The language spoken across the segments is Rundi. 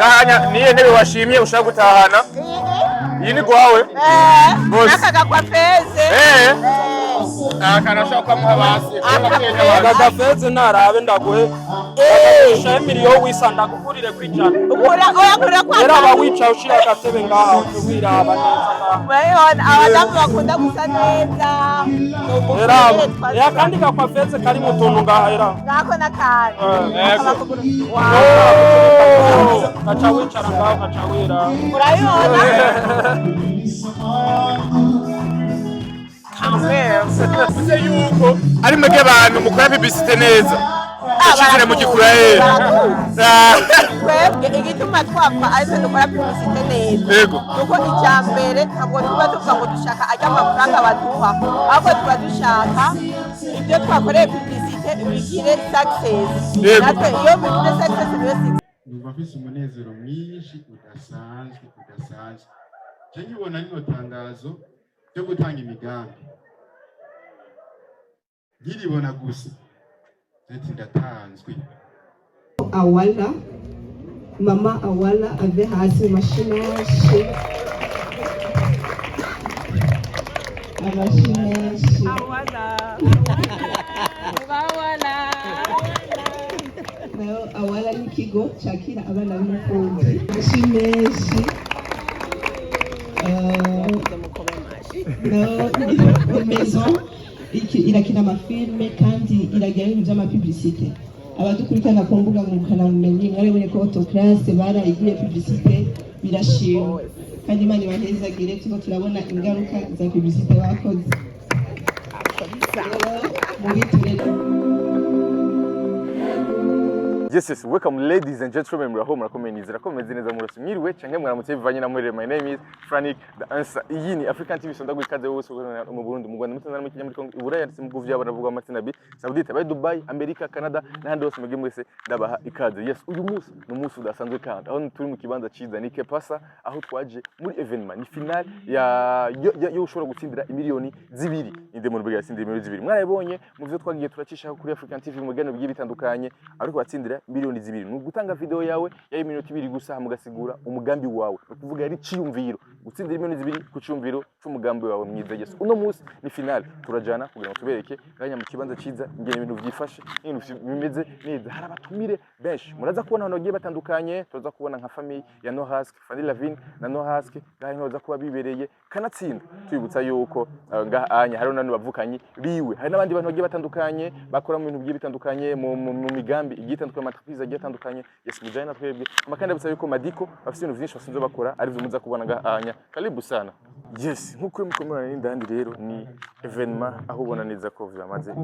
Gahanya niye ntebe washimye ushaka gutahana? Iyi ni gwawe? Nakaga kwa Feze. Akarashaka kwamuha basi. Akaga Feze narabe ndaguhe. Shemiri yo wisanda kugurire kwijana. Oya kwa. Era bawica ushira agatebe ngaho ubiraba neza. Bayona abadamu bakunda gusa neza. Era kandi kwa Feze kari mu tuntu ngaho era. Ngako nakari. Kacha wicara ngaho kacha wira. Urayibona? Bize yuko ari mwege abantu mukora publicité neza. Ashikire mu gikuraye. Twebwe igituma twapfa ariko dukora publicité neza. Yego. Nuko icyambere ntabwo tuba tuvuga ngo dushaka ajya amafaranga baduha. Ahubwo tuba dushaka ibyo twakoreye publicité bigire success. Natwe iyo bigire success byo numva mfise umunezero mwinshi udasanzwe je nkibona rino tangazo ryo gutanga imigambi nkiribona gusa ati ndatanzwe. Awala mama Awala ave hasi mashimeshi Awala ni ikigo cyakira abana b'imfubyi mashimeshi maison irakina amafilme kandi iragira ibintu by'amapublicité. Abadukurikirana ku mbuga ngurukanabumenyi mwarabonye ko autoclasse barayigiye publicité birashimwa kandi Imana ibahezagire tuko turabona ingaruka za publicité bakoze. Yes, welcome ladies and gentlemen. Muraho murakomeye nizera ko meze neza murose mwiriwe canke mwaramutse bivanye na mwere. My name is Frank the answer. Iyi ni African TV sonda gwikaze wose mu Burundi mu Rwanda mutana mu Kenya muri Iburaya ndetse mu guvya baravuga amatsina bi Saudite bai Dubai America Canada n'ahandi hose mugiye mwese ndabaha ikaze. Yes, uyu munsi ni umunsi udasanzwe kandi aho turi mu kibanza ciza ni Kepasa aho twaje muri evenement ni final yo ushobora gutsindira imiliyoni zibiri inde mu rubega yatsindira imiliyoni zibiri mwayibonye mu byo twagiye turacisha kuri African TV mu gano bigiye bitandukanye ariko watsindira miliyoni zibiri nugutanga video yawe ya minota 2 gusa mugasigura umugambi wawe ukuvuga ari ciyumviro gutsindira miliyoni zibiri ku ciyumviro cy'umugambi wawe mwiza. Yes, uno munsi ni final turajana kugira ngo tubereke ganya mu kibanza ciza ingene ibintu byifashe ibintu bimeze neza. Hari abatumire benshi muraza kubona hano giye batandukanye tuza kubona nka famille ya Nohask Fanny Lavine na Nohask gahe ntoza kuba bibereye kanatsinda twibutsa yuko ngahanya hari nanu bavukanye biwe hari nabandi bantu bagiye batandukanye bakora mu bintu bigiye bitandukanye mu migambi igitandukanye amatrize agiye atandukanye. Yes, mujanye na twebwe amakanda bisaba yuko Madiko bafite ibintu byinshi basinzo bakora ari byo muza kubona ngahanya. Karibu sana. Yes, nkuko mukomera n'indandi rero ni evenement aho ubona neza ko vyamaze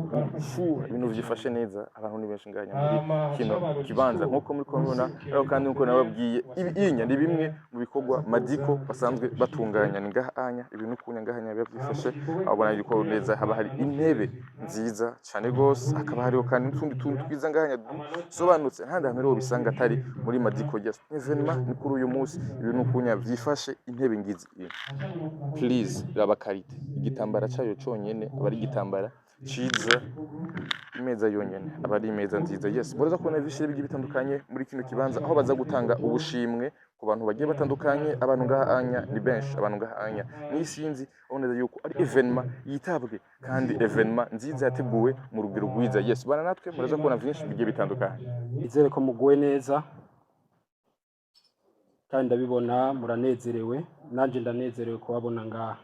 shuha ibintu vyifashe neza abantu ni benshi ngahanya muri kino kibanza nkuko muri kubona aho kandi nkuko nababwiye ibinya ni bimwe mu bikorwa Madiko basanzwe batunganya ni ngahanya ibintu kunya ngahanya byifashe abona yuko neza haba hari intebe nziza cyane gose akaba hariho kandi n'utundi tuntu twiza ngahanya sobanutse ntandi hamwe bisanga atari muri Madiko. Yes, evenement ni kuri uyu munsi ibintu kunya vyifashe intebe ngizi please raba karite igitambara cyayo cyonyene abari igitambara ciza imeza yonyene abari imeza nziza. Yes, baraza kubona ibishire bigiye bitandukanye muri kino kibanza aho baza gutanga ubushimwe ku bantu bagiye batandukanye. Abantu ngahanya ni benshi abantu ngahanya nisinzi oneza yuko ari evenement yitabwe kandi evenement nziza yateguwe mu rugero rwiza. Yes, bana natwe muraza kubona byinshi bigiye bitandukanye. Izere ko muguwe neza kandi ndabibona muranezerewe nanje ndanezerewe kubabona ngaha.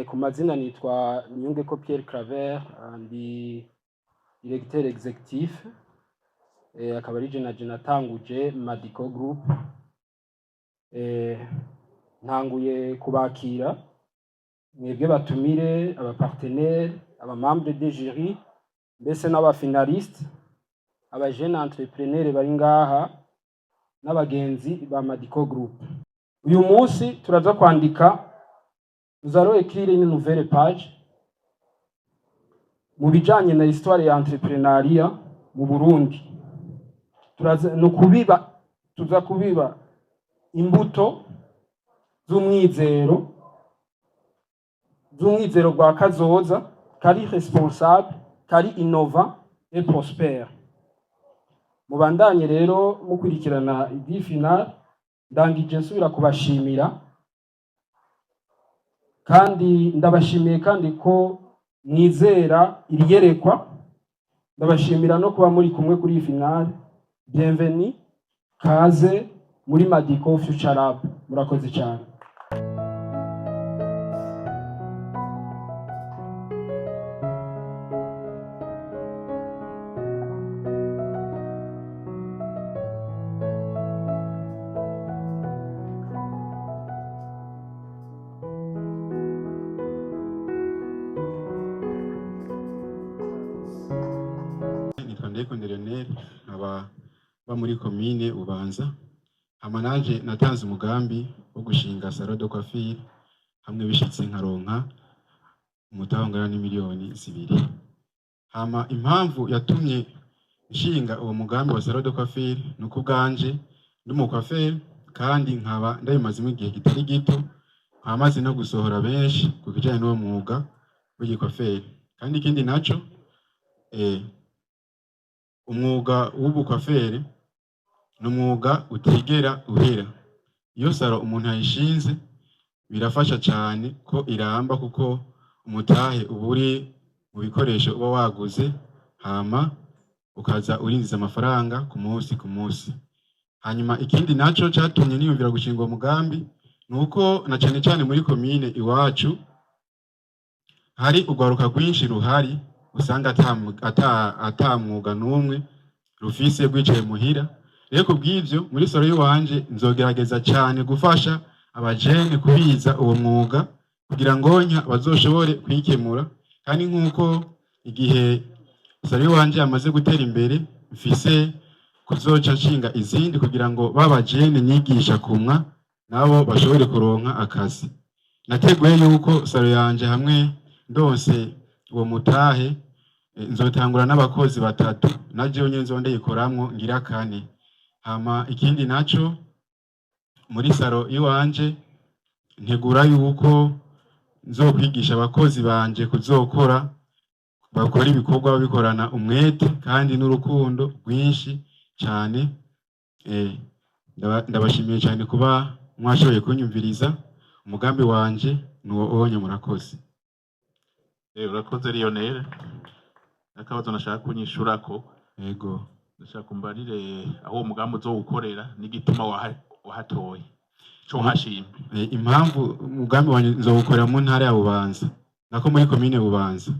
Ku mazina nitwa Niyungeko Pierre Claver ndi directeur executif akaba ari je natanguje Madiko Group. Ntanguye kubakira mwebwe batumire aba partenaires aba membres de jury mbese n'aba finalistes aba jeune entrepreneurs bari ngaha n'abagenzi ba Madiko Group. Uyu munsi turaza kwandika nous allons écrire une nouvelle page mu bijanye na histoire ya entrepreneuria mu Burundi. Tuza kubiba imbuto z'umwizero gwa kazoza kari responsable kari innova et prospère. mubandanye rero mukurikirana idi final. Ndangije nsubira kubashimira kandi ndabashimiye kandi ko mwizera iriyerekwa. Ndabashimira no kuba muri kumwe kuri iyi final. Bienvenue, kaze muri Madiko Future Lab. Murakoze cyane. Lionel aba muri komine Bubanza. Naje natanze umugambi wo gushinga salon de coiffure, hamwe bishitse nkaronka umutahangana n'imiliyoni 2. Impamvu yatumye nshinga uwo mugambi wa salon de coiffure nuko bwanje ndi mu coiffure kandi nkaba ndabimazemo igihe kitari gito, nkamaze no gusohora benshi ku kijanye n'uwo mwuga w'igikoferi. Kandi ikindi naco umwuga w'ubukwaferi ni umwuga utigera uhera. Iyo saro umuntu ayishinze birafasha cyane ko iramba, kuko umutahe uba uri mu bikoresho uba waguze, hama ukaza urinjiza amafaranga ku munsi. Hanyuma ikindi naco cyatumye niyumvira gushinga uwo mugambi nuko na cyane cyane muri komine iwacu hari ugwaruka rwinshi ruhari, usanga ata mwuga n'umwe rufise rwicaye muhira. Rero kubw'ivyo muri salo y'uwanje nzogerageza cyane gufasha abajene kubiza uwo mwuga kugira ngo bazoshobore kwikemura. Kandi nk'uko igihe salo y'uwanje yamaze gutera imbere, mfise kuzoca nshinga izindi kugira ngo babajene nyigisha kumwa nabo bashobore kuronka akazi. Nateguye yuko salo yanje hamwe ndose uwo mutahe nzotangura n'abakozi 3, naje nyene nzondeyikoramwo ngira 4. Ikindi naco muri salo iwanje ntegura yuko nzokwigisha abakozi banje kuzokora bakora ibikorwa babikorana umwete kandi n'urukundo rwinshi cyane. Ndabashimiye cyane kuba mwashoboye kunyumviriza. Umugambi wanje nuwo onye. Murakoze. Urakoze Lionel. Akabazo nashaka kunyishurako. Yego. Ndashaka kumbarire aho umugambi uzowukorera n'igituma wahatoye. Cyo hashimye. Impamvu umugambi wanje nzowukorera mu ntara ya Bubanza, nako muri komine Bubanza.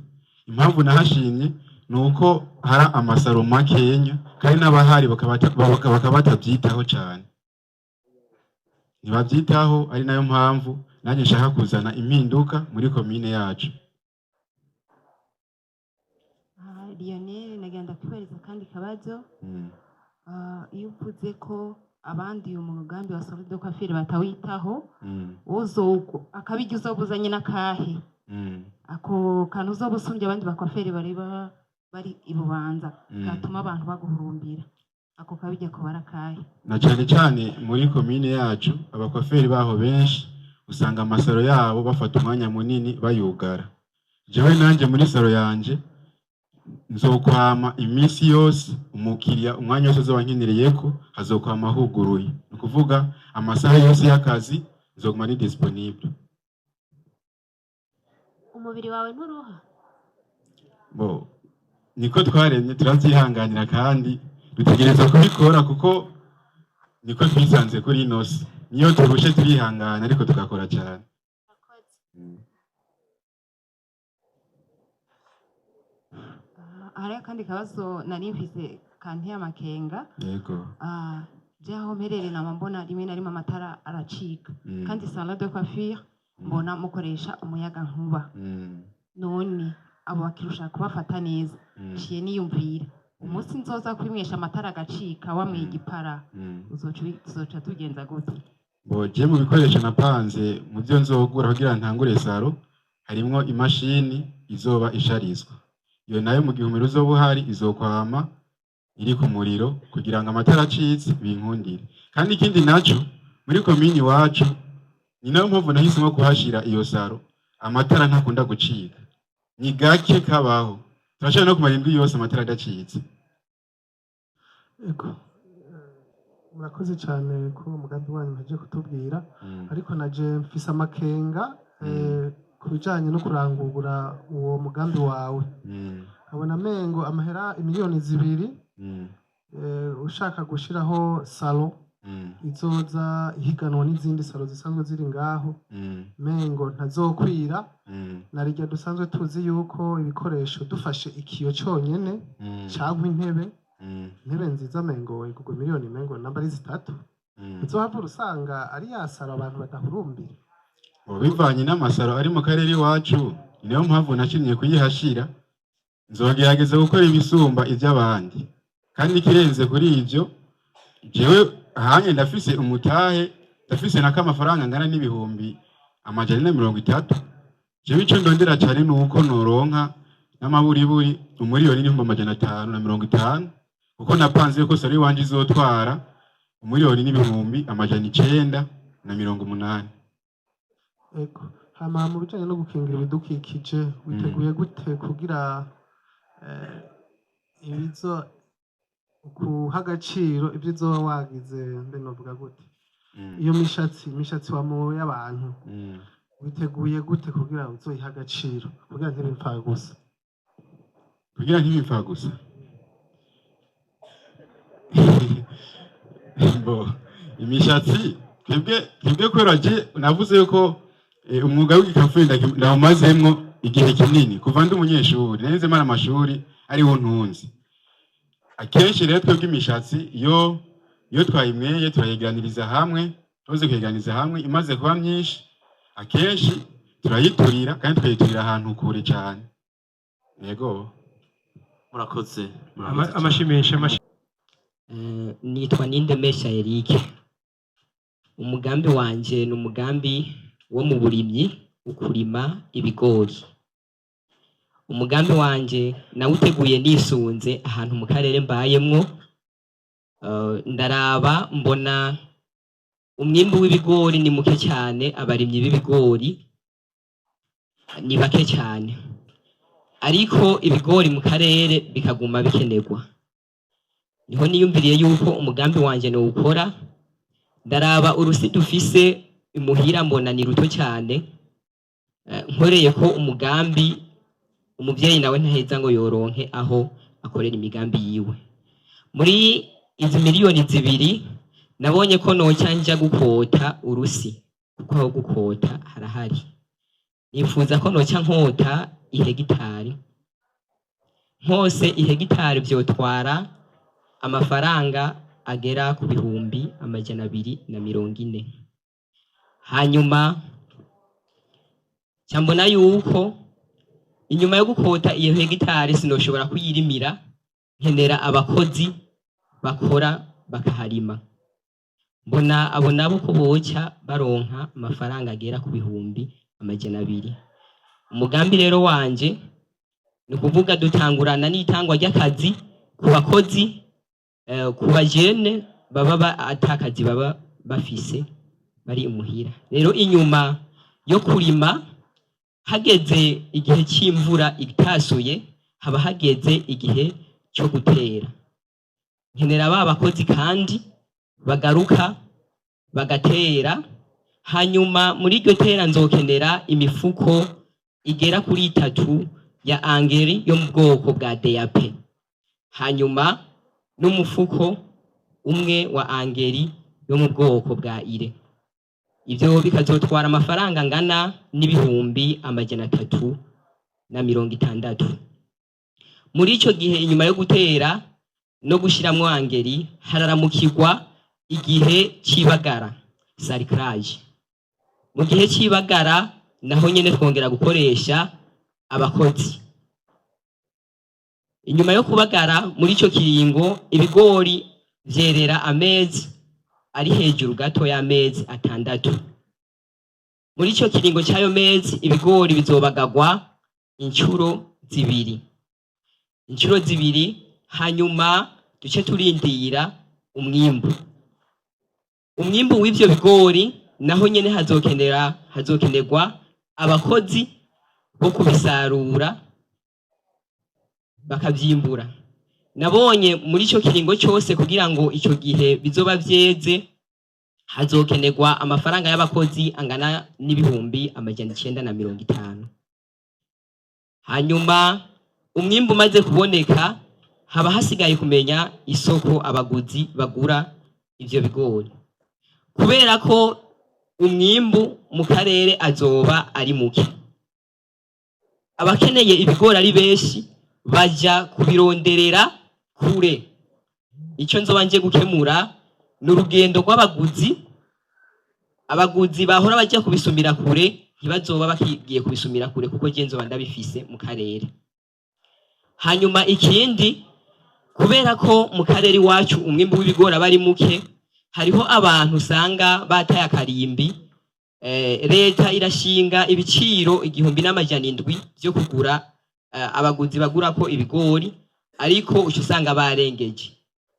Impamvu nahashimye nuko hari amasaro makenya kandi n'abahari bakabatabyitaho cyane. Ntibabyitaho, ari nayo mpamvu nanjye nshaka kuzana impinduka muri komine yacu. Lionel, nagenda kwibariza kandi kabazo. Iyo uvuze ko abandi uyu mugambi wa salon de coiffure batawitaho, akabijya uzobuzanye n'akahe? Ako kantu uzobusumbye abandi bakwaferi bari ibubanza gatuma abantu baguhurumbira, ako kabijya ko barakahe? Na cyane cyane muri komine yacu abakwaferi baho benshi usanga amasaro yabo bafata umwanya munini bayugara. Jewe nanje muri salo yanje nzokwama iminsi yose umukiriya umwanya wose zobankenereyeko hazokwama huguruye. Nukuvuga amasaha yose y'akazi nzoguma ari disponible. Umubiri wawe nturuha? Niko twaremye, turavyihanganira kandi dutegereza kubikora kuko niko twisanze kuri inosi. Niyo turushe turihangana ariko tugakora cyane. Hari kandi kabazo nari mfise kanti y'amakenga. Yego. Jaho mperere na mbona rimwe na rimwe amatara aracika. Kandi salon de coiffure mbona mukoresha umuyaga nkuba. None abo bakirusha kubafata neza. Ciye niyumvira umunsi nzoza kwimwesha amatara agacika wamwe igipara, uzoca tugenza gute? Je mu bikoresho napanze mu byo nzogura kugira ntangure salo harimwo imashini izoba isharizwa. Iyo nayo mu gihe umuriro uzoba uhari izokwama iri ku muriro kugira ngo amatara acitse binkundire. Kandi ikindi naco muri komini wacu ni nayo mpamvu nahisemo kuhashira iyo salo, amatara ntakunda gucika. Ni gake kabaho, turashobora no kumara indwi yose amatara adacitse. Ego murakoze cyane ko umugambi wanyu mwaje kutubwira ariko naje mfise amakenga ku bijanye no kurangura uwo mugambi wawe nkabona amengo amahera imiliyoni 2 ushaka gushiraho salo izoza ihiganwa n'izindi salo zisanzwe ziri ngaho mengo ntazokwira narijya dusanzwe tuzi yuko ibikoresho dufashe ikiyo cyonyene cyangwa intebe nziza mengo igugwa miliyoni mengo namba ari 3 uzohava usanga ari yasara abantu badahurumbira bivanye n'amasaro ari mu karere iwacu niyo mpamvu nakinye kuyihashira nzogerageza gukora ibisumba iby'abandi kandi kirenze kuri ivyo jewe hanye ndafise umutahe ndafise nakamafaranga ngana n'ibihumbi 130 jewe ico ndondera cyane nuko noronka n'amaburiburi umuriyoni n'ibihumbi 550 kuko napanze yuko sari wanje izotwara umuriyoni n'ibihumbi 980. Ego hama mu bijanye no gukingira ibidukikije witeguye gute kugira ibizo kuha agaciro ibyo uzoba wagize mbe novuga gute iyo mishatsi wamoye abantu witeguye gute kugira uzoyiha agaciro kugira ntibipfa gusa bo imishatsi twebwe kubera je navuze yuko umwuga w'igikafuri ndawumazemwo igihe kinini kuva ndi umunyeshuri neze mara amashuri ariho ntunzi akenshi rero twebwe imishatsi iyo twayimweye turayegeraniriza hamwe tuze kwegeraniza hamwe imaze kuba myinshi akenshi turayiturira kandi twayiturira ahantu kure cyane yego murakoze amashimisha nitwa Nindemesha Eric umugambi wanje ni umugambi wo mu burimyi ukurima ibigori umugambi wanje nawuteguye nisunze ahantu mu karere mbayemwo ndaraba mbona umwimbu w'ibigori ni muke cyane abarimyi b'ibigori ni bake cyane ariko ibigori mu karere bikaguma bikenerwa niho niyumviriye yuko umugambi wanje no ukora ndaraba urusi dufise imuhira mbona ni ruto cyane nkoreye ko umugambi umuvyeyi nawe ntaheza ngo yoronke aho akorera imigambi yiwe muri izi miliyoni 2 nabonye ko nocyanja gukota urusi kuko aho gukota harahari nifuza ko noca nkota ihegitari nkose ihegitari vyotwara amafaranga agera ku bihumbi 240 hanyuma cyambona yuko inyuma yo gukota iyo hegitari sinoshobora kuyirimira nkenera abakozi bakora bakaharima mbona abo nabo ko boca baronka amafaranga agera ku bihumbi 200 umugambi rero wanje ni kuvuga dutangurana n'itangwa ry'akazi ku bakozi ku bajene baba atakazi baba bafise bari imuhira rero inyuma yo kurima hageze igihe cy'imvura itasuye haba hageze igihe cyo gutera nkenera babakozi kandi bagaruka bagatera hanyuma muri iryo tera nzokenera imifuko igera kuri 3 ya angeri yo mu bwoko bwa DAP hanyuma n'umufuko umwe wa angeri yo mu bwoko bwa ire ivyo bikazotwara amafaranga ngana n'ibihumbi 360 muri ico gihe inyuma yo gutera no gushiramwo angeri hararamukirwa igihe cibagara saricrage mu gihe cibagara naho nyene twongera gukoresha abakozi inyuma yo kubagara muri ico kiringo ibigori vyerera amezi ari hejuru gato y'amezi 6 muri ico kiringo cyayo mezi ibigori bizobagagwa inshuro 2 hanyuma duce turindira umwimbu w'ivyo bigori naho nyene hazokenerwa abakozi bo kubisarura bakavyimbura nabonye muri ico kiringo cyose kugira ngo ico gihe bizoba vyeze hazokenerwa amafaranga y'abakozi angana n'ibihumbi 950. Hanyuma umwimbu umaze kuboneka haba hasigaye kumenya isoko abaguzi bagura ivyo bigori, kubera ko umwimbu mu karere azoba ari muke. Abakeneye ibigori ari benshi baja kubironderera kure. Ico nzoba nje gukemura n'urugendo rw'abaguzi. Abaguzi bahora bajya kubisumira kure ntibazoba bakigiye kubisumira kure kuko je nzoba ndabifise mu karere. Hanyuma ikindi, kubera ko mu karere iwacu umwimbu w'ibigori aba ari muke, hariho abantu usanga bataye akarimbi. Leta irashinga ibiciro 1,700 byo kugura abaguzi bagura ko ibigori, ariko uca usanga barengeje.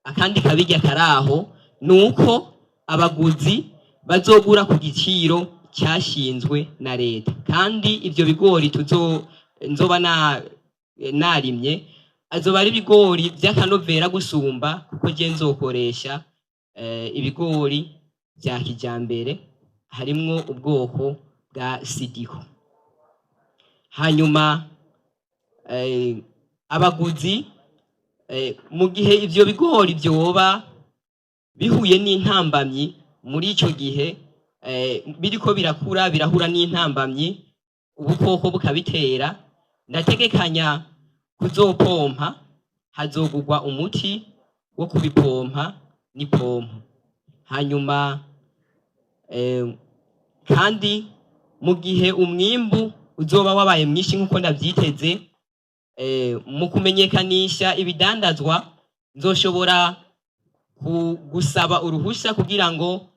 Akandi kabirya karaho nuko abaguzi bazogura ku giciro cyashinzwe na leta, kandi ivyo bigori nzoba narimye azoba ari ibigori vy'akanovera gusumba, kuko je nzokoresha ibigori vya kijambere harimwo ubwoko bwa Sidiko. Hanyuma abaguzi mu gihe ivyo bigori vyoba bihuye n'intambamyi muri ico gihe biriko birakura birahura n'intambamyi, ubukoko bukabitera, ndategekanya kuzopompa, hazogurwa umuti wo kubipompa n'ipompo. Hanyuma kandi mu gihe umwimbu uzoba wabaye mwinshi nk'uko ndavyiteze, mu kumenyekanisha ibidandazwa nzoshobora gusaba uruhusha kugira ngo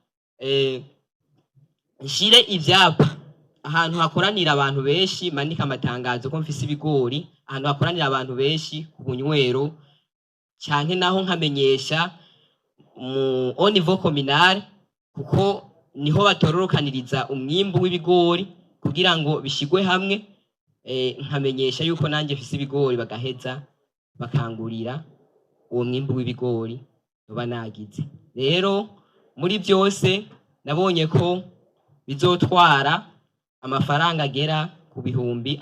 nshire ivyapa ahantu hakoranira abantu benshi, manika amatangazo ko mfise ibigori ahantu hakoranira abantu benshi ku bunywero, canke naho nkamenyesha au niveau communal, kuko niho batororokaniriza umwimbu w'ibigori kugira ngo bishigwe hamwe. Nkamenyesha yuko nanje mfise ibigori, bagaheza bakangurira uwo mwimbu w'ibigori noba nagize. Rero muri byose nabonye ko bizotwara amafaranga agera ku bihumbi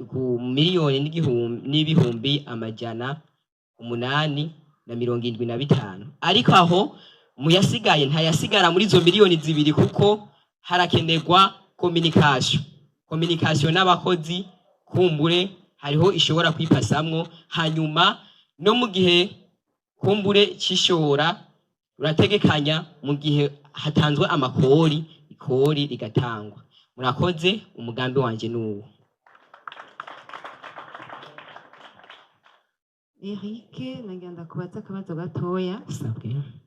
ku miliyoni n'ibihumbi 875, ariko aho muyasigaye ntayasigara muri izo miliyoni zibiri, kuko harakenerwa communication n'abakozi, kumbure hariho ishobora kwipasamwo. Hanyuma no mu gihe kumbure cishora urategekanya mu gihe hatanzwe amakori, ikori rigatangwa. Murakoze, umugambi wanje n'uwo. Eric, nagenda kubaza akabazo gatoya.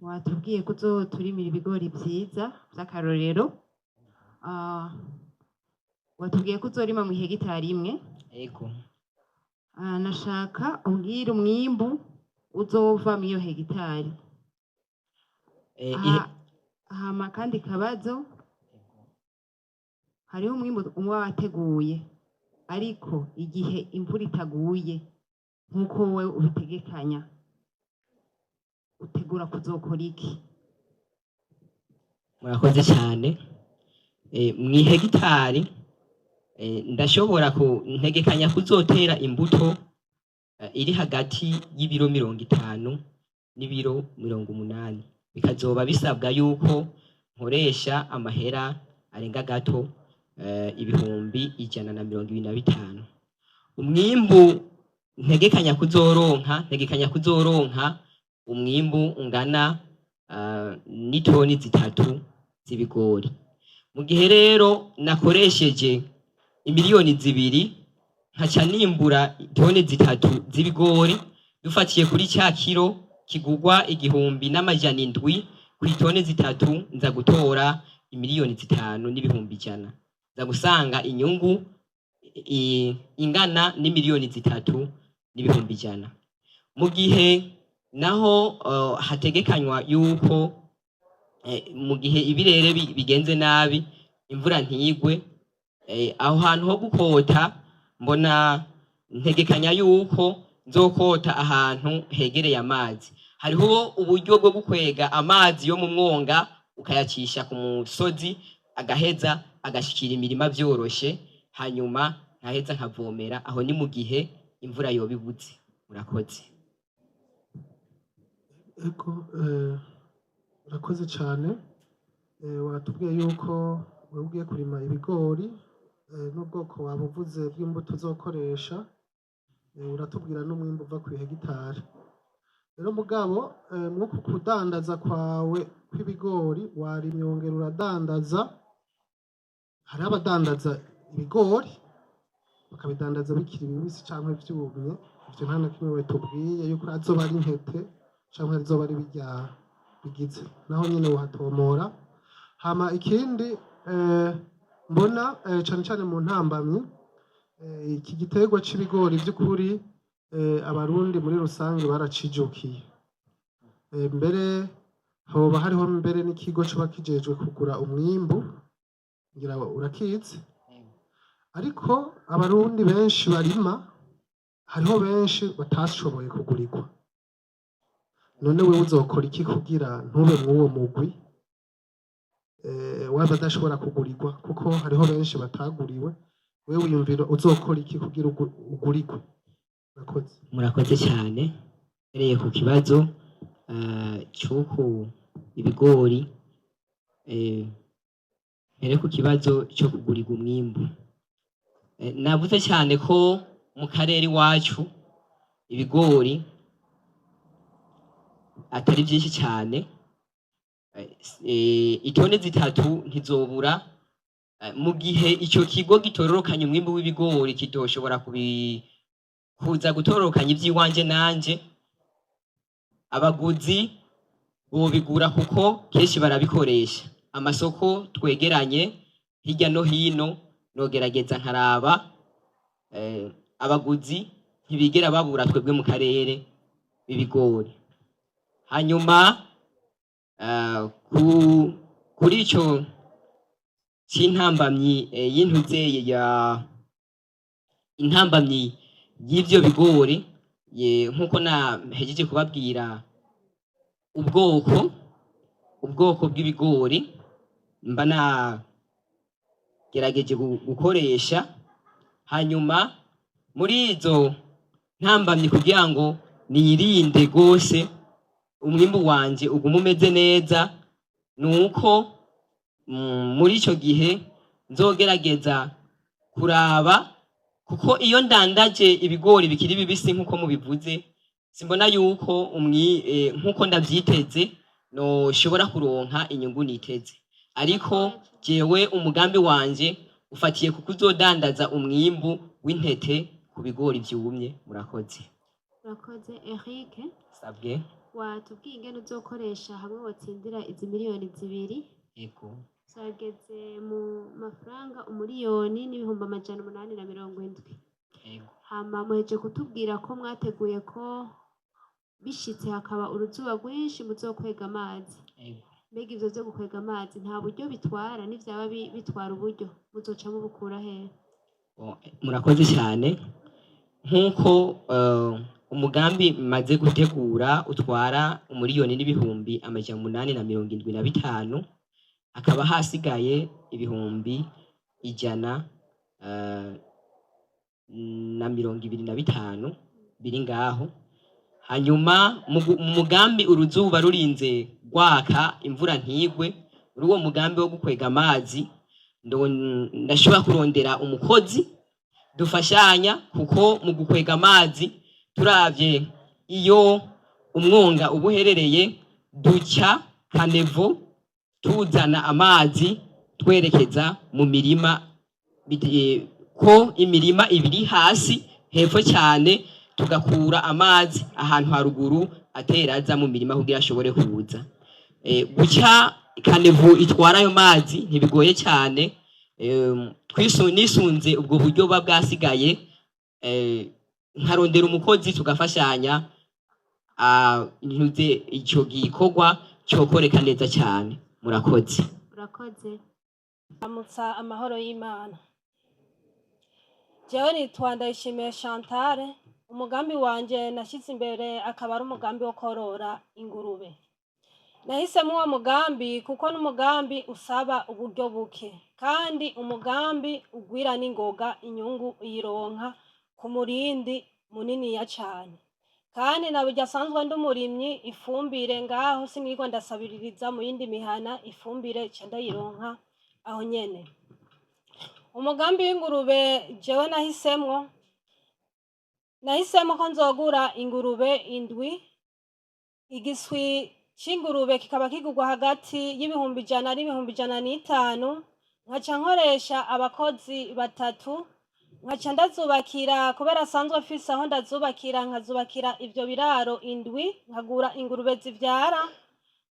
Watubwiye ko uzoturimira ibigori vyiza vy'akarorero. Watubwiye ko uzorima mu hegitari imwe. Ego. Nashaka umbwire umwimbu uzova mu iyo hegitari. Hama kandi kabazo, hariho umwimbu umwe wateguye, ariko igihe imvura itaguye nkuko we ubitegekanya, utegura kuzokora iki? Murakoze cyane. Mu hegitari ndashobora ntegekanya kuzotera imbuto iri hagati y'ibiro 50 n'ibiro 80. Bikazoba bisabwa yuko nkoresha amahera arenga gato ibihumbi 125. Umwimbu ntegekanya kuzoronka umwimbu ungana n'itoni 3 z'ibigori. Mu gihe rero nakoresheje imiliyoni 2, nkaca nimbura itoni 3 z'ibigori, dufatiye kuri cya kiro kigugwa 1,700 ku itoni 3, nza gutora imiliyoni 5 n'ibihumbi 100. Nza gusanga inyungu ingana n'imiliyoni 3 n'ibihumbi 100. Mu gihe naho hategekanywa yuko mu gihe ibirere bigenze nabi, imvura ntigwe, aho hantu ho gukota mbona ntegekanya yuko nzokota ahantu hegereye amazi. Hariho uburyo bwo gukwega amazi yo mu mwonga ukayacisha ku musozi agaheza agashikira imirima vyoroshe, hanyuma nkaheza nkavomera. Aho ni mu gihe imvura yoba ibuze. Murakoze. Eko urakoze cyane. Watubwiye yuko wewe ugiye kurima ibigori n'ubwoko wabuvuze bw'imbuto uzokoresha, uratubwira n'umwimbu uva ku hegitari. Rero mugabo mwuko kudandaza kwawe kw'ibigori warimye wongera uradandaza, hari abadandaza ibigori bakabidandaza bikiri bibisi canke vyumye, ivyo nta na kimwe we tubwiye yuko azoba ari intete canke azoba ari birya bigize, naho nyene watomora. Hama ikindi mbona cane cane mu ntambamyi, iki giterwa c'ibigori vy'ukuri abarundi muri rusange baracijukiye. Mbere hoba hariho mbere n'ikigo coba kijejwe kugura umwimbu, ngira urakizi. Ariko abarundi benshi barima, hariho benshi batashoboye kugurirwa. None wewe uzokora iki kugira ntube mw'uwo mugwi waba adashobora kugurirwa? Kuko hariho benshi bataguriwe. Wewe wiyumvira uzokora iki kugira ugurirwe? Murakoze cyane. Ereye ku kibazo cy'uko ibigori, ere ku kibazo cyo kugurirwa umwimbu, navuze cyane ko mu karere iwacu ibigori atari byinshi cyane. Itone zitatu ntizobura mu gihe icyo kigo gitororokanya umwimbu w'ibigori kidoshobora kuza gutororokanya iby'iwanje nanje. Abaguzi bobigura kuko kenshi barabikoresha. Amasoko twegeranye hirya no hino nogerageza nkaraba, abaguzi ntibigera babura twebwe mu karere b'ibigori. Hanyuma kuri ico c'intambamyi y'intuzeye ya intambamyi y'ivyo bigori, nkuko nahejeje kubabwira ubwoko bw'ibigori mba nagerageje gukoresha. Hanyuma muri izo ntambamyi kugira ngo nirinde gose umwimbu wanje uguma umeze neza, nuko muri ico gihe nzogerageza kuraba, kuko iyo ndandaje ibigori bikiri bibisi nkuko mubivuze, simbona yuko nkuko ndavyiteze noshobora kuronka inyungu niteze. Ariko jewe umugambi wanje ufatiye kuko uzodandaza umwimbu w'intete ku bigori vyumye. Murakoze. Murakoze. Eric, sabwe, watubwiye ingene uzokoresha hamwe watsindira izi miliyoni 2. Yego. Sageze mu mafaranga 1,870,000. Yego. Hama muheje kutubwira ko mwateguye ko bishitse hakaba uruzuba rwinshi muzokwega amazi. Yego. Mbega ivyo vyo gukwega amazi nta buryo bitwara? N'ivyaba bitwara uburyo muzoca mubukura hehe? Murakoze cyane. Nkuko umugambi maze gutegura utwara 1,875,000, hakaba hasigaye ibihumbi 125 biri ngaho. Hanyuma mu mugambi uruzuba rurinze rwaka imvura ntigwe, muri uwo mugambi wo gukwega amazi ndashobora kurondera umukozi dufashanya, kuko mu gukwega amazi turavye iyo umwonga ubuherereye duca kanevo tuzana amazi twerekeza mu mirima, ko imirima ibiri hasi hepfo cyane, tugakura amazi ahantu haruguru ateraza mu mirima kugira ashobore kuza. Guca kanevo itwara ayo mazi ntibigoye cyane. Nisunze ubwo buryo bwasigaye, nkarondera umukozi tugafashanya, ntuze icyo gikorwa cyokoreka neza cyane. Murakoze. Murakoze. Amutsa amahoro y'Imana. Jewe nitwa Ndayishimiye Chantal, umugambi wanje nashyize imbere akaba ari umugambi wo korora ingurube. Nahisemo uwo mugambi kuko n'umugambi usaba uburyo buke kandi umugambi ugwira n'ingoga inyungu uyironka ku murindi muniniya cane. Kandi naburya asanzwe ndi umurimyi, ifumbire ngaho sinirwa ndasabiririza mu yindi mihana, ifumbire ca ndayironka aho nyene. Umugambi w'ingurube jewe nahisemwo ko nzogura ingurube indwi. Igiswi c'ingurube kikaba kigurwa hagati y'ibihumbi 100 n'ibihumbi 150. Nkaca nkoresha abakozi 3, nkaca ndazubakira kubera asanzwe afise aho ndazubakira, nkazubakira ivyo biraro indwi, nkagura ingurube zivyara,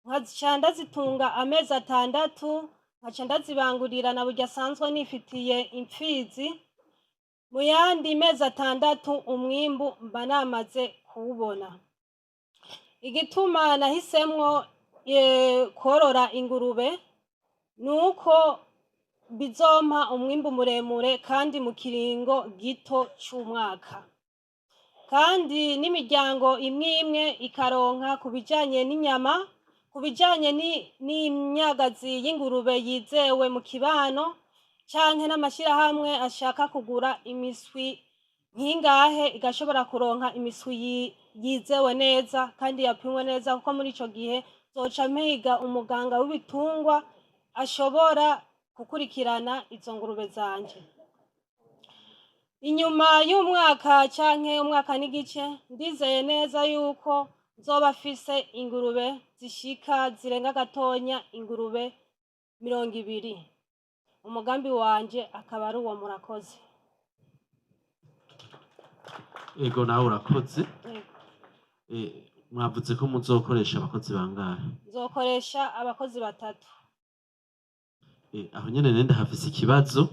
nkaca ndazitunga amezi 6, nkaca ndazibangurira na burya asanzwe nifitiye impfizi. Mu yandi mezi 6 umwimbu mba namaze kuwubona. Igituma nahisemwo korora ingurube nuko bizompa umwimbu muremure kandi mu kiringo gito c'umwaka. Kandi n'imiryango imwe ikaronka kubijanye n'inyama, kubijanye n'imyagazi y'ingurube yizewe mu kibano, canke n'amashirahamwe ashaka kugura imiswi nkingahe igashobora kuronka imiswi yizewe neza kandi yapimwe neza, kuko muri ico gihe zoca mpiga umuganga w'ibitungwa ashobora gukurikirana izo ngurube zanje. Inyuma y'umwaka canke umwaka n'igice ndizeye neza yuko nzoba afise ingurube zishika zirenga gatonya ingurube 20. Umugambi wanje akaba ari uwo. Murakoze. Ego nawe urakoze. Mwavuze ko muzokoresha abakozi bangahe? Nzokoresha abakozi 3. Aho nyene nende hafise ikibazo.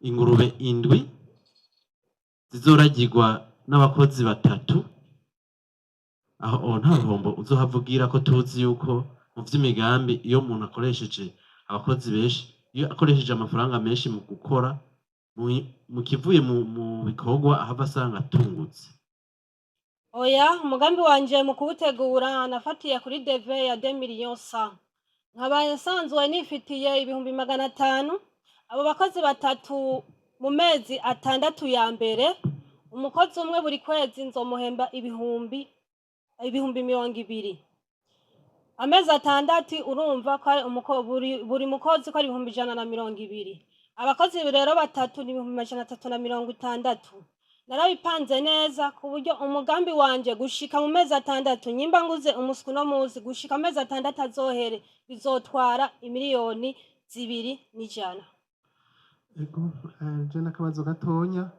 Ingurube indwi zizoragirwa n'abakozi 3. Aho nta ruhombo uzohavugira ko tuzi yuko mu vy'imigambi iyo umuntu akoresheje abakozi benshi, iyo akoresheje amafaranga menshi mu gukora mu kivuye mu bikorwa ahava asanga atungutse. Oya, umugambi wanje mu kuwutegura nafatiye kuri DV ya 2 millions. Nkabaye nsanzwe nifitiye ibihumbi 500. Abo bakozi 3 mu mezi 6 ya mbere, umukozi umwe buri kwezi nzomuhemba ibihumbi 200. Amezi 6 urumva ko buri mukozi ko ari ibihumbi 120. Abakozi rero 3 ni ibihumbi 360. Narabipanze neza ku buryo umugambi wanje gushika mu mezi 6 nyimba nguze umuswi no muzi gushika amezi 6 azohere bizotwara imiliyoni 2.1. Ego, je nakabazo gatonya.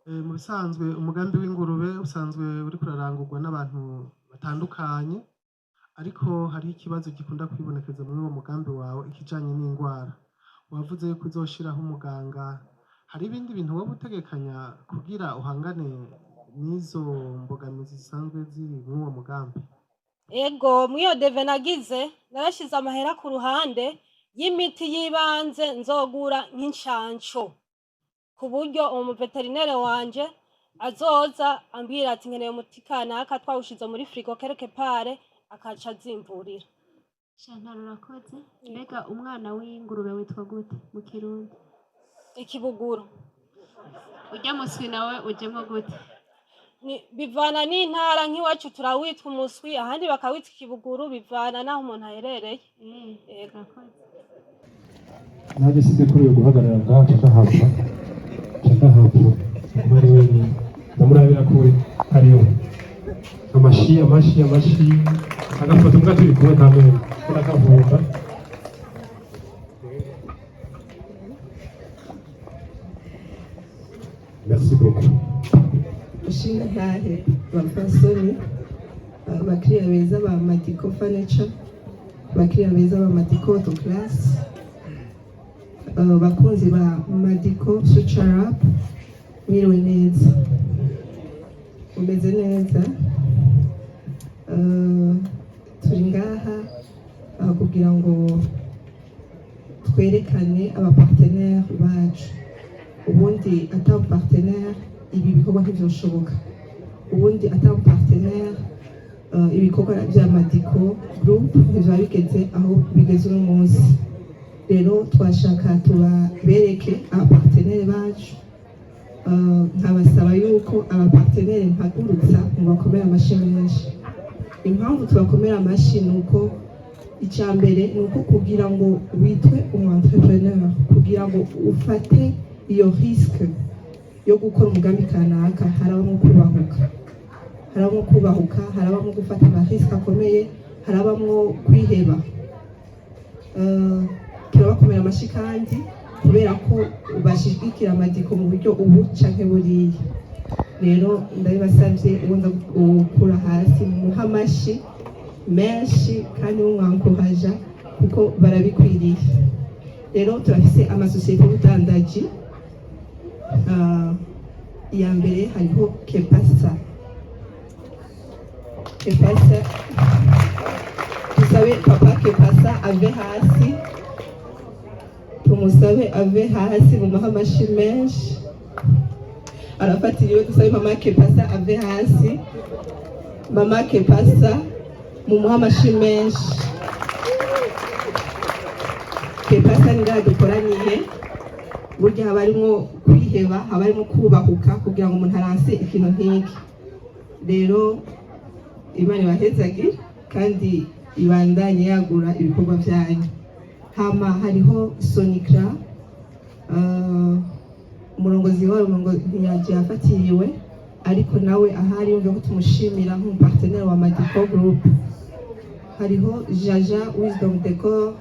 Mu bisanzwe umugambi w'ingurube usanzwe uri kurarangurwa n'abantu batandukanye, ariko hari ikibazo gikunda kwibonekeza muri uwo mugambi wawe, ikijanye n'ingwara. Wavuze yuko uzoshiraho umuganga. Hari ibindi bintu wowe utegekanya kugira uhangane n'izo mbogamizi zisanzwe ziri muri uwo mugambi? Ego, mwiyo DV nagize narashize amahera ku ruhande y'imiti yibanze nzogura nk'inshanco, ku buryo umuveterinere wanje azoza ambwira ati nkeneye umuti kanaka twawushize muri frigo quelque part akaca azimvurira. Chantal urakoze. Mbega umwana w'ingurube witwa gute mu Kirundi? Ikibuguru. Ujya muswi nawe ujemo gute? Bivana n'intara, nk'iwacu turawitwa umuswi, ahandi bakawitwa ikibuguru, bivana naho umuntu aherereye. Urakoze. Naje side kuri guhagarara ngaho cyahapfa kumari wenyine ndamurabira kuri hariyo amashi agafoto mbwa turi kumwe kamere kurakavuka. Merci beaucoup. Ushinga ntahe bapasoni abakiriya beza ba Madico Furniture, abakiriya beza ba Madico Auto Class, bakunzi ba Madico Future Up, mwiriwe neza, umeze neza. Turi ngaha kugira ngo twerekane abapartenaire bacu, ubundi ata partenaire ibi bikorwa ntivyoshoboka. ubundi atari partenaire ibikorwa bya Madiko Group biba bigeze aho bigeze uno munsi. Rero twashaka tubabereke abapartenere bacu, nkabasaba yuko abapartenere mpagurutsa mu bakomera amashyi menshi. Impamvu tubakomera amashyi ni uko icya mbere ni uko kugira ngo witwe umu-entrepreneur, kugira ngo ufate iyo risque yo gukora umugambi kanaka, harabamo kubahuka, harabamo gufata amarisque akomeye, harabamo kwiheba. Turabakomera amashyi kandi kubera ko bashigikira Madiko mu buryo ubu canke buriya. Rero ndabibasavye ubundi ukura hasi muha amashyi menshi kandi mumwankoraja kuko barabikwiriye. Rero turafise amasosiyete y'ubudandaji, iya mbere hariho Kepasa. Tusabe papa Kepasa ave hasi, tumusabe ave hasi mumuha amashyi menshi. Arafatiriwe, tusabe mama Kepasa ave hasi, mama Kepasa mumuha amashyi menshi. Kepasa nira dukoraniye, burya haba harimo kwiheba, haba harimo kubahuka kugira ngo umuntu aranse ikintu nk'iki. Rero Imana ibahezagire kandi ibandanye yagura ibikorwa byanyu. Hama hariho Sonicra, umurongozi wawe ntiyagiye afatiriwe, ariko nawe ahari yumva ko tumushimira nk'umupartenere wa Madiko Group. Hariho Jaja Wisdom Decor,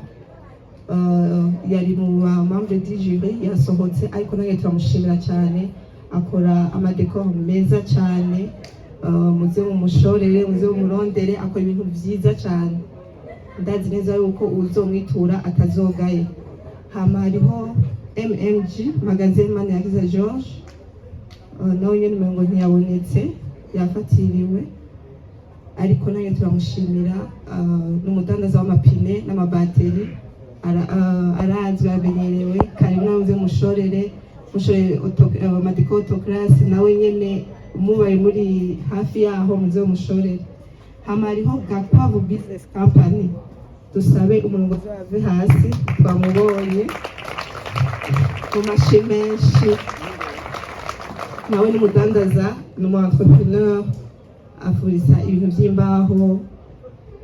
yari mu membre du jury, yasohotse ariko nawe turamushimira cyane, akora amadekor meza cyane. Muze mumushorere, muze mumurondere, akora ibintu byiza cyane. Ndazi neza yuko uzomwitura atazogaye. Hama hariho MMG Magazine Manirakiza George, nawe nyene umengo ntiyabonetse, yafatiriwe, ariko nawe turamushimira. N'umudandaza w'amapine n'amabateri, arazwi, amenyerewe. Karibu nawe uze mushorere Madiko Autoclass, nawe nyene mubaye muri hafi yaho muze mushorere. Hama hariho Gakwavu Business Company, dusabe umurongozi wave hasi, twamubonye mu mashyi menshi. Nawe ni mudandaza, ni umu-entrepreneur, afurisa ibintu by'imbaho,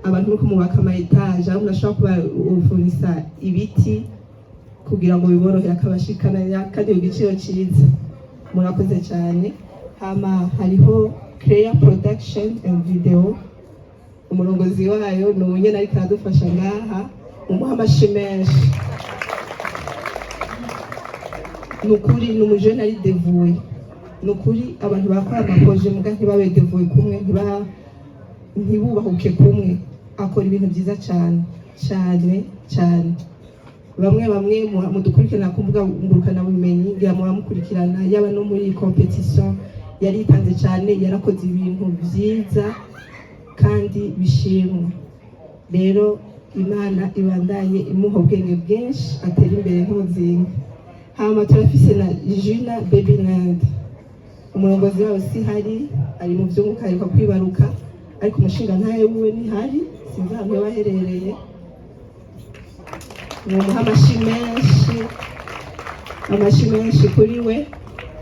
abantu nuko mubaka ama-etage, aho murashobora kubafurisa ibiti kugira ngo biborohere akabashikana kandi ku giciro cyiza. Murakoze cyane. Hama hariho Clear Production and Video, umurongozi wayo ni unyene ariko aradufasha ngaha, mumuha amashyi menshi. Nukuri ni umujene ari devuye, nukuri abantu bakora amaproje muga ntibabe devuye kumwe, ntibubahuke kumwe. Akora ibintu byiza cyane cyane cyane. Bamwe mudukurikirana ku mbuga ngurukanabumenyi, ngira muramukurikirana, yaba no muri competition yaritanze cyane, yarakoze ibintu byiza kandi bishimwa. Rero Imana ibandanye imuha ubwenge bwinshi, atera imbere nk'umuzinga. Hama turafise na Juna Babyland, umurongozi wawe si hari, ari mu byunguka ariko kwibaruka, ariko umushinga ntaye wiwe ni hari, sinzi ahantu yabaherereye. Mumuha amashyi menshi kuri we.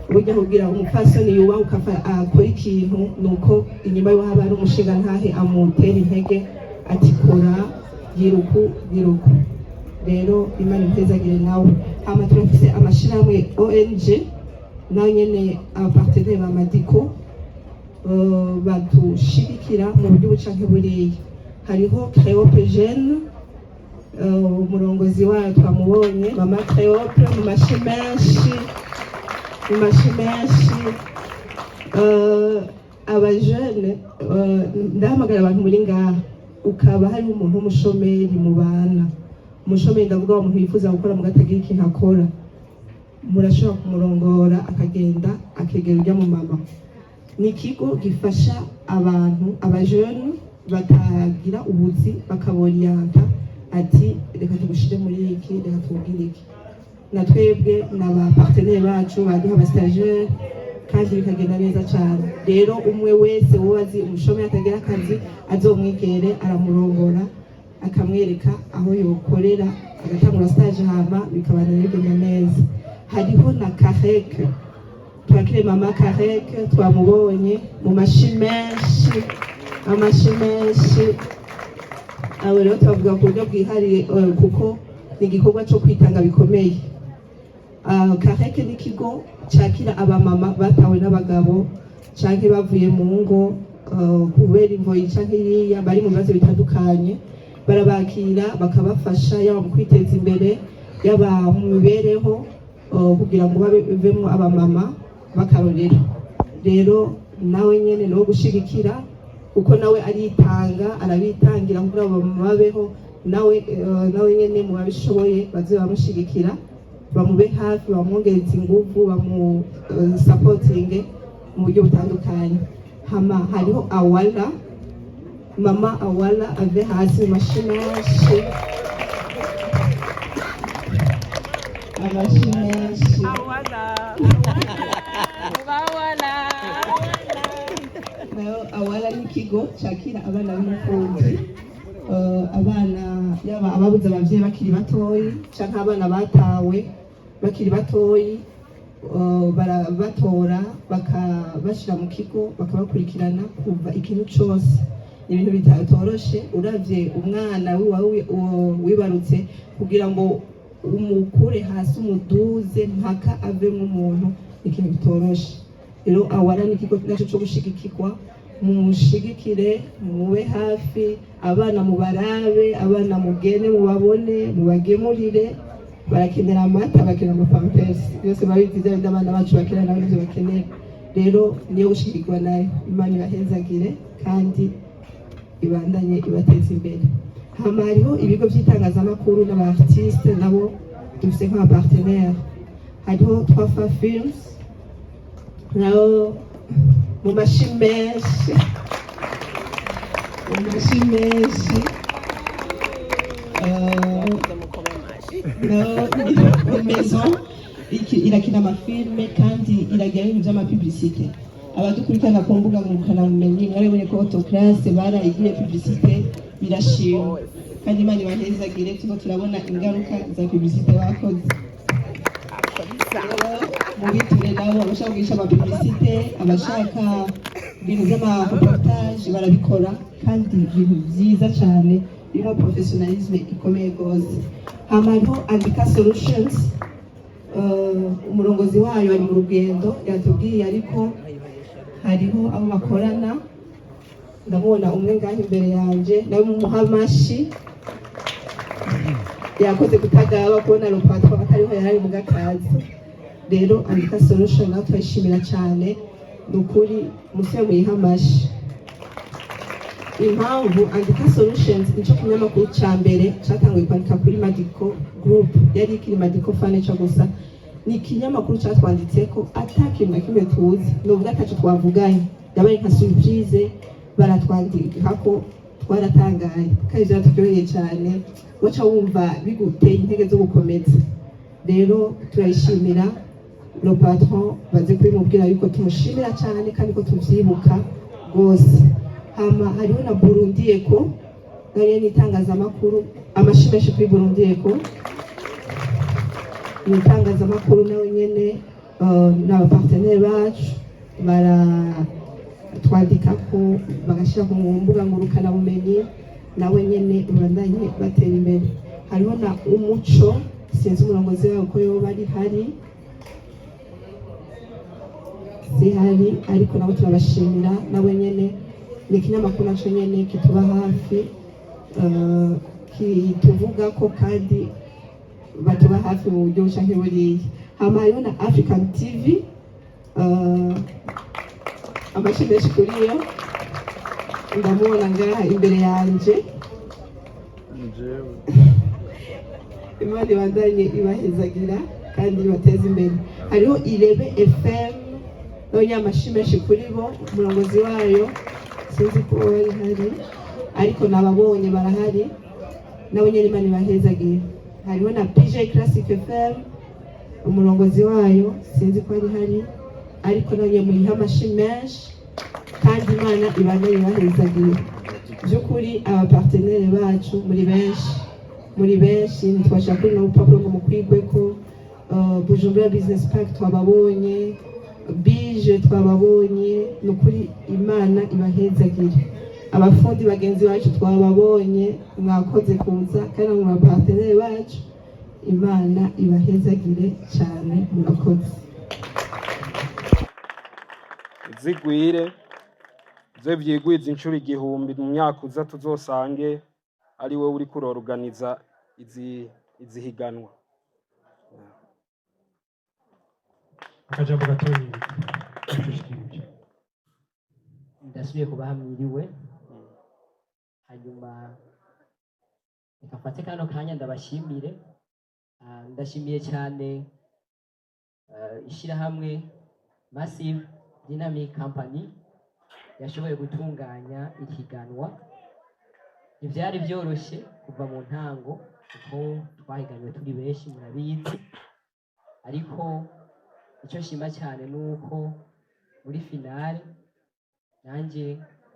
Burya kugira umupfasoni yubahuka akora ikintu, nuko inyuma yo haba ari umushinga ntahe amutera intege ati kora, giruku. Rero Imana impezagire nawe. Hama turafise amashirahamwe ONG, nawe nyene abapartenere ba Madiko badushigikira mu buryo bucanke buriya. Hariho Creope Jeune, umurongozi wayo twamubonye, mama Creope, mu mashyi menshi. Abajene, ndahamagara abantu muri ngaha, ukaba hariho umuntu w'umushomeri mu bana. Umushomeri ndavuga wa muntu yifuza gukora mu gatagira ikintu akora, murashobora kumurongora akagenda akegera ujya mu mama. Ni ikigo gifasha abantu, abajene batagira ubuzi, bakaboriyanta ati reka tugushire muri iki, reka tubwire iki. Na twebwe n'abapartenere bacu, baduha abastajere, kandi bikagenda neza cyane. Rero umwe wese wobazi umushomeri atagira akazi azomwigere aramurongora akamwereka aho yokorera agatangura stage hama bikabana bigenda neza. Hariho na Kareke, twakire mama Kareke, twamubonye mu amashi menshi abo rero tubavuga ku buryo bwihariye kuko ni igikorwa cyo kwitanga bikomeye. Kareke ni ikigo cyakira abamama batawe n'abagabo canke bavuye mu ngo kubera imvoyi canke iriya bari mu bibazo bitandukanye, barabakira bakabafasha yaba mu kwiteza imbere yaba mu mibereho kugira ngo bavemo abamama bakarorera. Rero nawe nyene no gushigikira kuko nawe aritanga arabitangira kugira ngo babeho nawe nyene mu babishoboye baze bamushigikira bamube hafi bamwongereza ingufu bamu supporting mu buryo butandukanye. Hama hariho Awala, mama Awala ave hasi amashimeshi Awala ni ikigo cyakira abana b'imfubyi, abana yaba ababuze abavyeyi bakiri batoyi canke abana batawe bakiri batoyi, barabatora bakabashira mu kigo bakabakurikirana kuva ikintu cose. Ibintu bitatoroshe uravye umwana wibarutse kugira ngo umukure hasi umuduze mpaka avemo umuntu, ikintu bitoroshe. Rero Awala ni ikigo naco cyo gushigikirwa, mumushigikire mube hafi, abana mubarabe, abana mugene mubabone mubagemurire, barakenera amata bakenera amapampers byose babizi bya abana bacu bakenera nabo ibyo bakenera. Rero niyo gushigikirwa nayo, Imana ibahezagire kandi ibandanye ibateza imbere. Hama hariho ibigo by'itangazamakuru n'abartiste nabo dufite nk'abapartenaire, hariho Twafa Films nabo mu mashimeshi maison irakina amafilme kandi iragira ibintu by'amapublicité. Abadukurikirana ku mbuga ngurukanabumenyi mwarabonye ko Autoclass barayigiye publicité birashimwa kandi Imana ibahezagire, tuko turabona ingaruka za publicité bakoze. Mubiture nabo abashaka kugisha amapublicité, abashaka ibintu by'amareportage barabikora kandi ibintu byiza cyane birimo professionalisme ikomeye rwose. Hama hariho Andika Solutions, umurongozi wayo ari mu rugendo yatubwiye, ariko hariho abo bakorana, ndabona umwe ngaho imbere yanje nawe mumuha amashi, yakoze kutagaba kubona rupatwa atariho yarari mu gakazi. Rero Andika Solution nawe turayishimira cyane, ni ukuri musore muyiha amashi. Impamvu Andika Solutions nicyo kinyamakuru cya mbere cyatanguye kwandika kuri Medical Group, yari ikiri Medical Furniture gusa, ni ikinyamakuru cyatwanditse ko atakintu na kimwe tuzi nubwo atacu twavuganye, yabaye nka surprise, baratwandika ko twaratangaye kandi byaturyoheye cyane, waca wumva biguteye intege zo gukomeza. Rero turayishimira le patron, baze kubimubwira yuko tumushimira cyane kandi ko tuvyibuka rwose. Hama hariho na Burundi Eco, nayo ni itangazamakuru, amashimeshi kuri Burundi Eco ni itangazamakuru nawe nyene n'abapartenaire bacu baratwandika ko bagashyira ku mbuga ngurukanabumenyi, nawe nyene babandanye batera imbere. Hariho na Umuco, sinzi umurongozi wawe ko yoba ari zihari, ariko nabo turabashimira, nawe nyene ni ikinyamakuru naco nyene kituba hafi, kituvuga ko kandi batuba hafi mu buryo bucanke buriya. Hama hariho na African TV, amashimeshi kuri yo, ndamubona ngaha imbere yanje. Imana ibandanye ibahezagira kandi ibateza imbere. Hariho Irebe FM nayo nyamashimeshi kuri bo, umurongozi wayo sinzi ko bari hari ariko nababonye barahari, nawe nyine Imana ibahezagira. Hariho na PJ Classic FM, umurongozi wayo sinzi ko ari hari ariko nanjye muyiha amashi menshi kandi imana ibane ibahezagiye by'ukuri abapartenere bacu muri benshi ntitwashaka kuri n'urupapuro ngo mukwigwe ko Bujumbura Business Park twababonye bije twababonye ni ukuri imana ibahezagire abafundi bagenzi bacu twababonye mwakoze kuza kandi mu bapartenere bacu imana ibahezagire cyane murakoze zigwire ze vyigwiza inshuro igihumbi mu myaka uza tuzosange ari we uri kurorganiza izi higanwa akajambo gatoyi ndasubiye kubaha mwiriwe hanyuma nikafate kano kanya ndabashimire ndashimiye cyane ishyirahamwe Massive Dynamic Company yashoboye gutunganya ihiganwa ntibyari byoroshye kuva mu ntango kuko twahiganwe turi benshi murabizi ariko icyo nshima cyane ni uko muri finale nanjye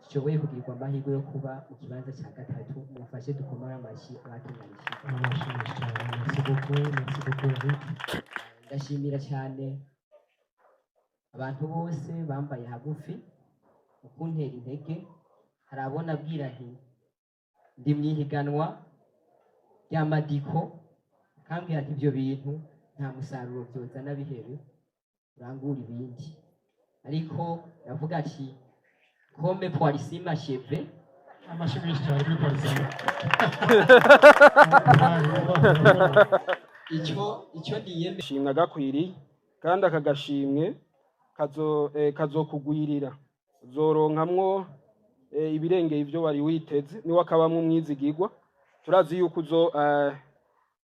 nshoboye kugirirwa amahirwe yo kuba mu kibanza cya gatatu mufashe dukomere amashyi ndashimira cyane abantu bose bambaye hagufi mu kuntera intege harabona abwira nti ndi mu ihiganwa ry'amadiko kambwira ati ibyo bintu nta musaruro byozana bihebe urangura ibindi ariko yavuga ati kome polisima cheve amashimisho cyane kuri polisima icyo niyeme shimwa gakwiri kandi akagashimwe kazokugwirira uzoronkamwo ibirengeye ibyo wari witeze niwe akabamwe umwizigirwa turazi yuko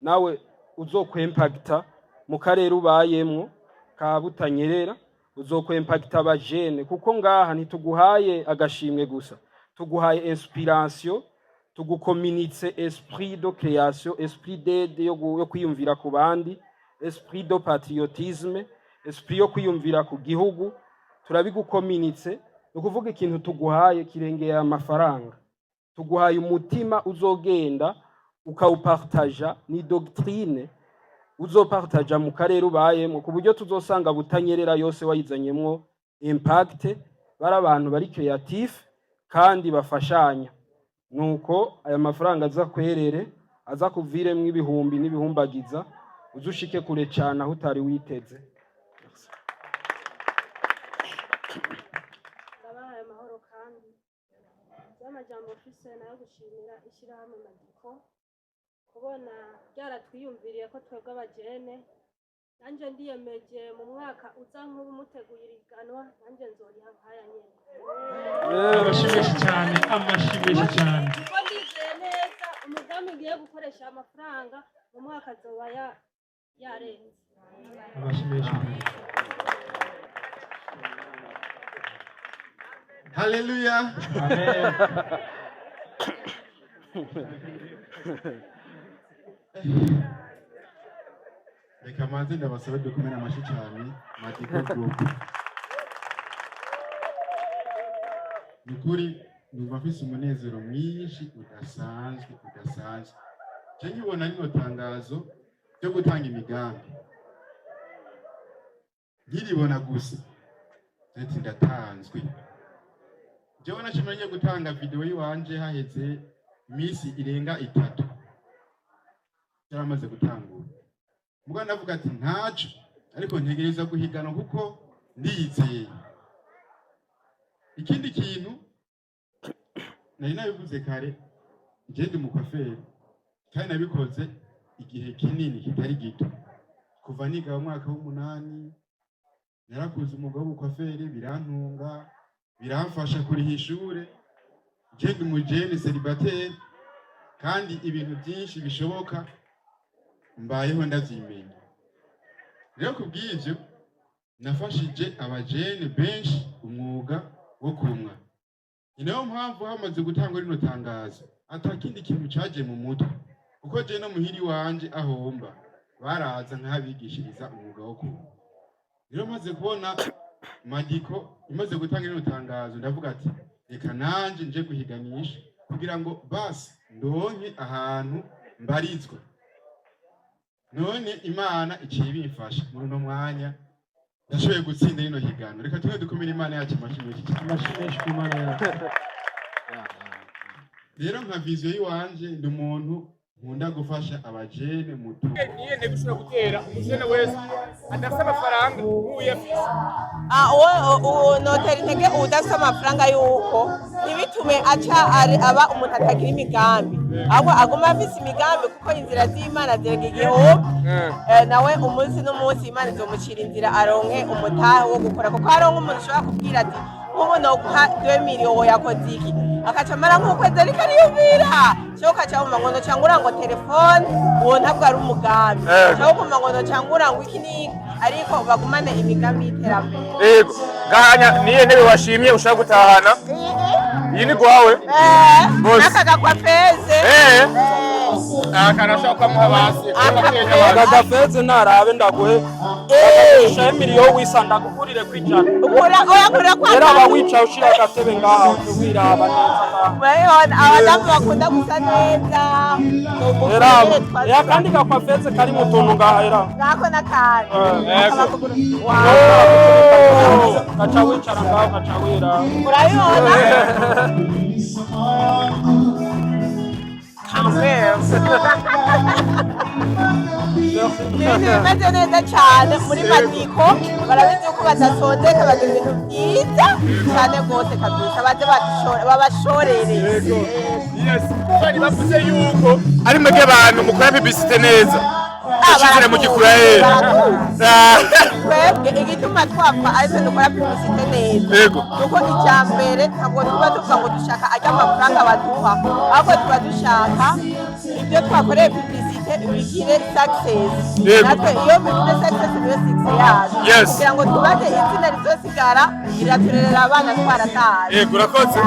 nawe uzokwempagita mu karere ubayemwo ka Butanyerera uzokwempagita abajene kuko ngaha ntituguhaye agashimwe gusa tuguhaye inspiration tugukominitse esprit de création esprit d'aide yo kwiyumvira ku bandi esprit de patriotisme esprit yo kwiyumvira ku gihugu turabigukominitse ukuvuga ikintu tuguhaye kirengeye amafaranga tuguhaye umutima uzogenda ukawupartaja ni doctrine uzopartaja mu karere ubayemo ku buryo tuzosanga Butanyerera yose wayizanyemwo impact bari abantu bari creative kandi bafashanya nuko aya mafaranga aza kwerere aza kuviremwo ibihumbi n'ibihumbagiza uzushike kure cyane aho utari witeze ndabahaye amahoro kandi by'amajambo ufise nayo gushimira ishyirahamwe Madiko kubona byaratwiyumviriye ko twebwe abajene nanjye ndiyemeje mu mwaka uza nk'ubu muteguye iriganwa nanjye nzoriha nkaya nyene amashimisho cyane kuko ndizeye neza umugambi ngiye gukoresha amafaranga mu mwaka azoba yarenze amashimisho Hallelujah. Amen. Reka manze ndabasabe dukomere amashyi cyane Madiko Group. Nukuri numva mfise umunezero mwinshi udasanzwe. Je nkibona rino tangazo ryo gutanga imigambi. Nkiribona gusa ndetse ndatanzwe. Jewe nashimanye gutanga video yiwanje haheze imisi irenga 3. Yaramaze gutangura. Muga navuga ati ntaco ariko ntegereza guhigana kuko ndizeye. Ikindi kintu nari nabivuze kare je ndi mukwaferi kandi nabikoze igihe kinini kitari gito. Kuva niga mu mwaka w'8 narakuze umugabo w'ukwaferi birantunga biramfasha kuriha ishure je ndi umujene célibataire kandi ibintu byinshi bishoboka mbayeho ndavyimenya. Rero kubw'ivyo nafashije abajene benshi umwuga wo kumwa. Inayo mpamvu hamaze gutangwa rino tangazo atakindi kintu caje mu mutwe kuko je no muhiri wanje ahomba baraza nk'abigishiriza umwuga wo kumwa. Rero maze kubona Magiko imaze gutanga ino tangazo ndavuga ati reka nanje nje guhiganisha kugira ngo basi ndonke ahantu mbarizwa. None Imana iciye bimfasha muri no mwanya ndashoboye gutsinda ino higano. Reka tumwe dukomere Imana yacu amashimisha Imana yacu. Rero nka vision yiwanje ndi umuntu nkunda gufasha abajene mutu. Niye ne gushobora gutera umujene wese adafite amafaranga uyafise. Notera intege udafite amafaranga yuko ntibitume aba umuntu atagira imigambi, ahubwo aguma afise imigambi kuko inzira z'Imana zirega igihombo. Nawe umunsi n'umunsi Imana izomucira inzira aronke umutahe wo gukora, kuko aronke umuntu ushobora kubwira ati ubu noguha 2 miliyoni yakoze iki, akaca amara nk'ukwezi ariko ariyumvira cyo kaca mu mangono cyangwa ngo telefone uwo ntabwo ari umugambi cyo mu mangono cyangwa ngo iki ni ariko bagumane imigambi y'iterambere. Yego gahanya niye ntebe washimye ushaka gutahana iyi ni gwawe nakagakwa feze akarashaka kwamuha basi agafeze narabe ndaguhe sha miliyoni wisanda kukurire kwijana oya kwa era bawica ushira gatebe ngaho wiraba neza bayona abadamu bakunda gusa neza era kandi gakwa feze kari mu tuntu ngaho era ngako nakari gacha wicara ngaho gacha wira urayona bimeze neza cyane muri Magiko, barabizi ko badasondeka bagira ibintu byiza cyane rwose kabisa, baze babashorere. Bari bavuze yuko ari mwebwe abantu mukora publicité neza ashizire mu gikura twebwe igituma twapfa ariko dukora publicité neza kuko icyambere ntabwo tuba tuvuga ngo dushaka ajya amafaranga baduha, ahubwo tuba dushaka ibyo twakoreye publicité bigire success. Natwe iyo bigire success niyo success yacu kugira ngo tubaze izina rizosigara iraturerera abana twarataye. Urakoze.